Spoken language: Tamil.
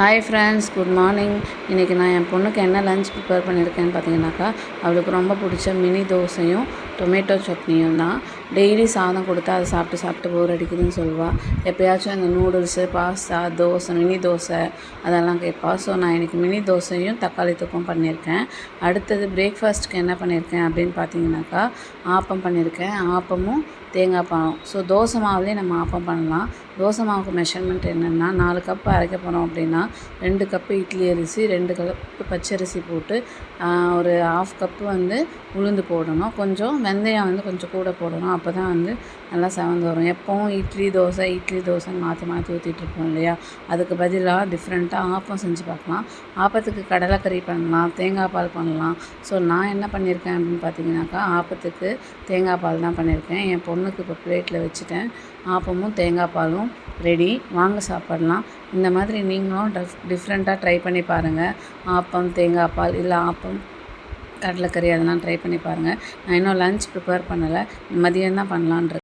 Hi friends, good morning. இன்றைக்கி நான் என் பொண்ணுக்கு என்ன லஞ்ச் ப்ரிப்பேர் பண்ணியிருக்கேன்னு பார்த்தீங்கன்னாக்கா, அவளுக்கு ரொம்ப பிடிச்ச மினி தோசையும் டொமேட்டோ சட்னியும் தான். டெய்லி சாதம் கொடுத்தா அதை சாப்பிட்டு சாப்பிட்டு போர் அடிக்குதுன்னு சொல்லுவாள். எப்போயாச்சும் இந்த noodles, pasta, dosa, mini dosa அதெல்லாம் கேட்பா. ஸோ நான் இன்றைக்கி மினி தோசையும் தக்காளி தொக்கும் பண்ணியிருக்கேன். அடுத்தது பிரேக்ஃபாஸ்ட்டுக்கு என்ன பண்ணியிருக்கேன் அப்படின்னு பார்த்தீங்கன்னாக்கா, ஆப்பம் பண்ணியிருக்கேன். ஆப்பமும் தேங்காய் பாலும். ஸோ தோசை மாவுலேயே நம்ம ஆப்பம் பண்ணலாம். தோசை மாவுக்கு மெஷர்மெண்ட் என்னென்னா, 4 கப் அரைக்க போகிறோம் அப்படின்னா 2 கப்பு இட்லி அரிசி, 2 கப்பு பச்சரிசி போட்டு ஒரு 1/2 கப்பு உளுந்து போடணும். கொஞ்சம் வெந்தயம் கொஞ்சம் கூட போடணும். அப்போ தான் நல்லா செவந்து வரும். எப்போவும் இட்லி தோசைன்னு மாற்றி மாற்றி ஊற்றிட்டுருப்போம் இல்லையா? அதுக்கு பதிலாக டிஃப்ரெண்ட்டாக ஆப்பம் செஞ்சு பார்க்கலாம். ஆப்பத்துக்கு கடலைக்கறி பண்ணலாம், தேங்காய் பால் பண்ணலாம். ஸோ நான் என்ன பண்ணியிருக்கேன் அப்படின்னு பார்த்தீங்கன்னாக்கா, ஆப்பத்துக்கு தேங்காய் பால் தான் பண்ணியிருக்கேன். என் பொண்ணுக்கு இப்போ பிளேட்டில் வச்சுட்டேன். ஆப்பமும் தேங்காய் பாலும் ரெடி. வாங்க சாப்பிடலாம். இந்த மாதிரி நீங்களும் டிஃப்ரெண்ட்டாக ட்ரை பண்ணி பாருங்கள். ஆப்பம் தேங்காய் பால் இல்லை ஆப்பம் கடலைக்கறி அதெல்லாம் ட்ரை பண்ணி பாருங்கள். நான் இன்னும் லன்ச் ப்ரிப்பேர் பண்ணலை. மதியம் தான் பண்ணலான்ட்டு